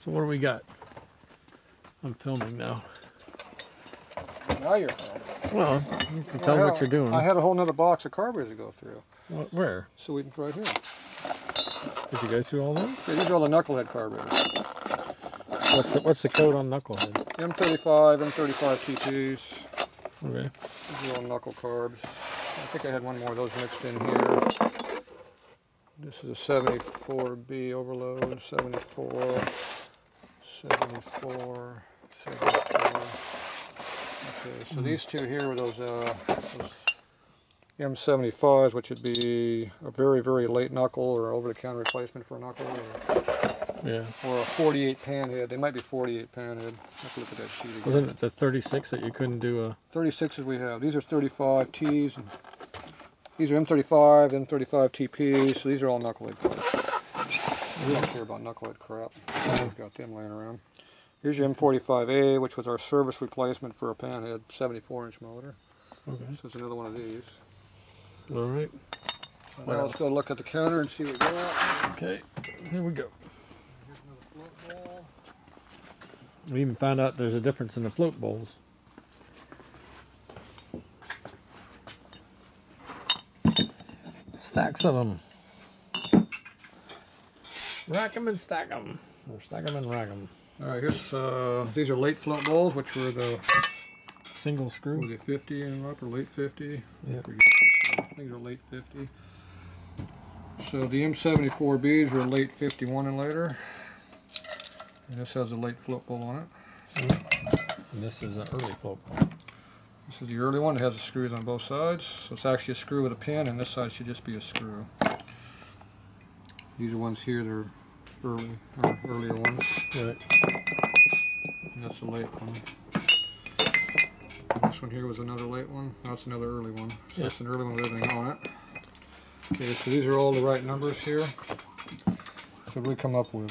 So what do we got? I'm filming now. Now you're filming. Well, you can tell what you're doing. I had a whole nother box of carburetors to go through. Where? So we can right here. Did you go through all them? Yeah, these are all the knucklehead carburetors. What's the code on knucklehead? M35, M35 TPs. Okay. These are all knuckle carbs. I think I had one more of those mixed in here. This is a 74B overload, 74, 74, 74. Okay, so these two here were those M75s, which would be a very, very late knuckle or over-the-counter replacement for a knuckle. Or a 48 Panhead. They might be 48 Panhead. Let's look at that sheet again. Wasn't it the 36 that you couldn't do a... 36s we have. These are 35 Ts. And these are M35, M35 TPs. So these are all knucklehead parts. We don't care about knucklehead crap. We've got them laying around. Here's your M45A, which was our service replacement for a Panhead 74-inch motor. Okay. So it's another one of these. All right. So now let's go look at the counter and see what we got. Okay, here we go. Here's another float bowl. We even found out there's a difference in the float bowls. Stacks of them. Rack them and stack them. Or stack them and rack them. All right, here's these are late float bowls, which were the single screw. Was it 50 and up or late 50? Yep. I think they're late 50. So the M74Bs were late 51 and later. And this has a late float bowl on it. And this is an early float bowl. This is the early one. It has the screws on both sides. So it's actually a screw with a pin, and this side should just be a screw. These are ones here, they're earlier ones. Right. And that's a late one. This one here was another late one. That's another early one. So that's an early one with everything on it. Okay, so these are all the right numbers here. So we come up with,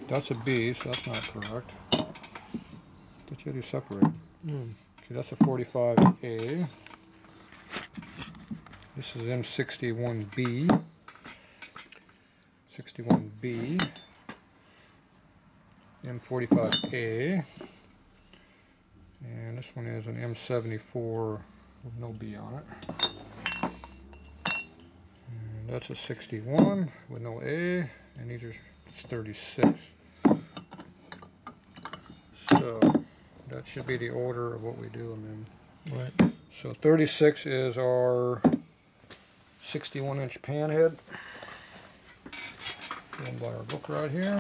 that's a B, so that's not correct. But you had to separate. Okay, that's a 45A. This is M61B. 61B. M45A. And this one is an M74 with no B on it. And that's a 61 with no A, and these are 36. So that should be the order of what we do them in. Right. So 36 is our 61-inch Panhead. Going by our book right here.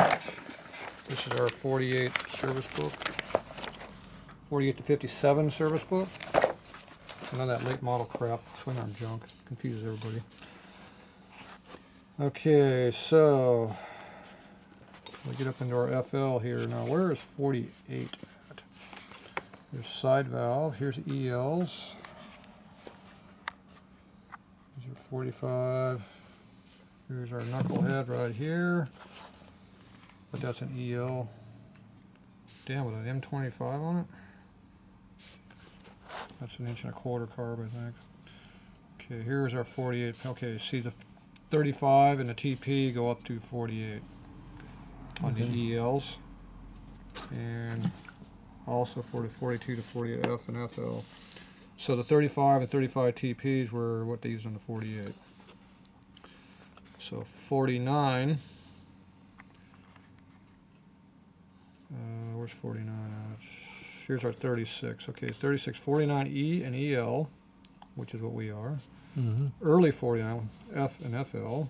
This is our 48 service book. 48 to 57 service book. None of that late model crap, swing arm junk, confuses everybody. Okay, so we get up into our FL here. Now, where is 48 at? There's side valve. Here's ELs. These are 45. Here's our knucklehead right here. But that's an EL. Damn, with an M25 on it. That's 1.25 inch carb, I think. Okay, here's our 48. Okay, see the 35 and the TP go up to 48 on the ELs. And also for the 42 to 48F and FL. So the 35 and 35 TPs were what they used on the 48. So 49. Where's 49 at? Here's our 36. Okay, 36, 49E and EL, which is what we are. Early 49, F and FL.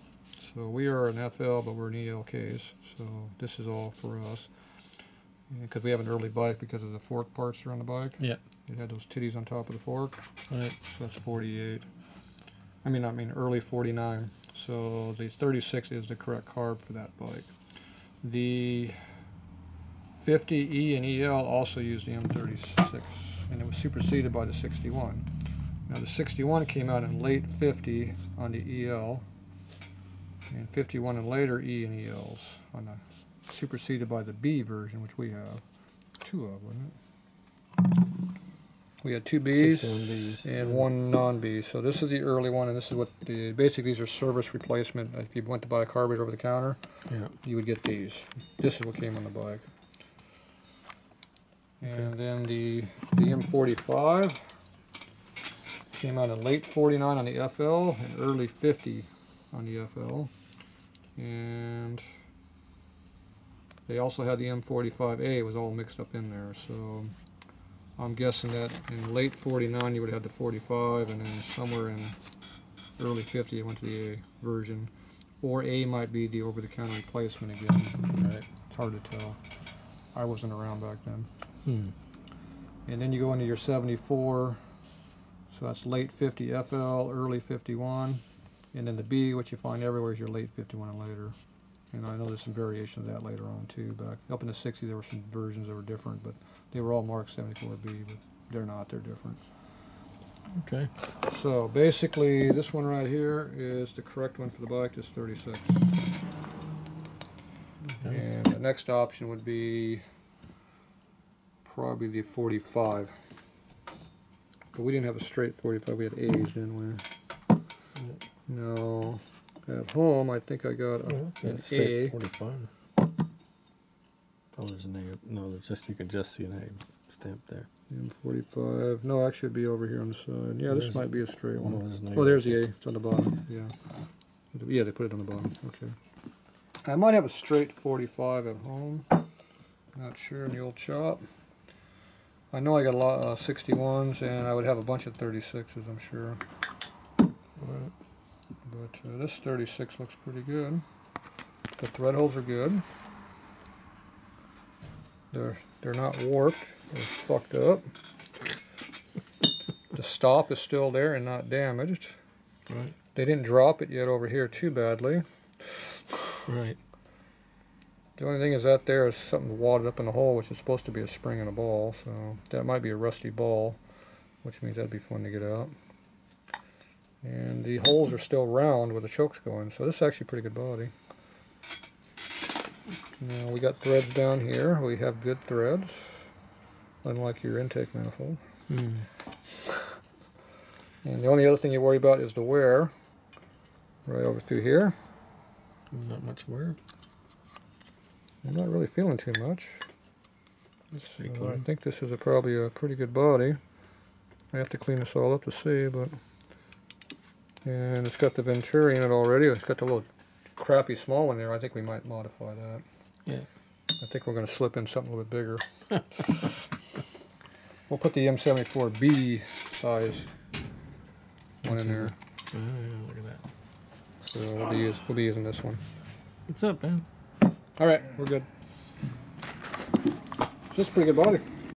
So we are an FL, but we're an EL case. So this is all for us. Because we have an early bike because of the fork parts that are on the bike. Yeah. It had those titties on top of the fork. Right. So that's 48. I mean early 49. So the 36 is the correct carb for that bike. The 50E and EL also used the M36, and it was superseded by the 61. Now the 61 came out in late 50 on the EL, and 51 and later E and ELs on the superseded by the B version, which we have two of, wasn't it? We had two Bs and one non-B. So this is the early one, and this is what basically these are service replacement. If you went to buy a carburetor over the counter, you would get these. This is what came on the bike. And then the M45 came out in late 49 on the FL and early 50 on the FL. And they also had the M45A, it was all mixed up in there. So I'm guessing that in late 49 you would have the 45, and then somewhere in early 50 you went to the A version. Or A might be the over-the-counter replacement again. Right. It's hard to tell. I wasn't around back then. Hmm. And then you go into your 74, so that's late 50 FL, early 51. And then the B, which you find everywhere, is your late 51 and later. And I know there's some variation of that later on too. Back up in the 60s, there were some versions that were different, but they were all marked 74B, but they're not, they're different. Okay. So basically, this one right here is the correct one for the bike, just 36. Okay. And the next option would be probably the 45. But we didn't have a straight 45, we had A's, didn't we? No. At home, I think I got an A. 45. Oh, there's an A. No, there's just, you can just see an A stamped there. M45. No, actually it'd be over here on the side. Yeah, this There's might be a straight one. there's an A Oh, there's right the A. It's on the bottom. Yeah. Yeah, they put it on the bottom. Okay. I might have a straight 45 at home. Not sure in the old shop. I know I got a lot of 61s, and I would have a bunch of 36s, I'm sure. Right. But this 36 looks pretty good. The thread holes are good. They're not warped. They're fucked up. The stop is still there and not damaged. Right. They didn't drop it yet over here too badly. Right. The only thing is that there is something wadded up in the hole, which is supposed to be a spring and a ball. So that might be a rusty ball, which means that'd be fun to get out. And the holes are still round where the choke's going, so this is actually a pretty good body. Now we got threads down here. We have good threads, unlike your intake manifold. Hmm. And the only other thing you worry about is the wear, right over through here. Not much wear. I'm not really feeling too much. Pretty I clean. think this is probably a pretty good body. I have to clean this all up to see, but... And it's got the Venturi in it already. It's got the little crappy small one there. I think we might modify that. Yeah. I think we're going to slip in something a little bit bigger. We'll put the M74B size one in there. Oh, yeah, look at that. So we'll be using this one. What's up, man? All right, we're good. It's just a pretty good body.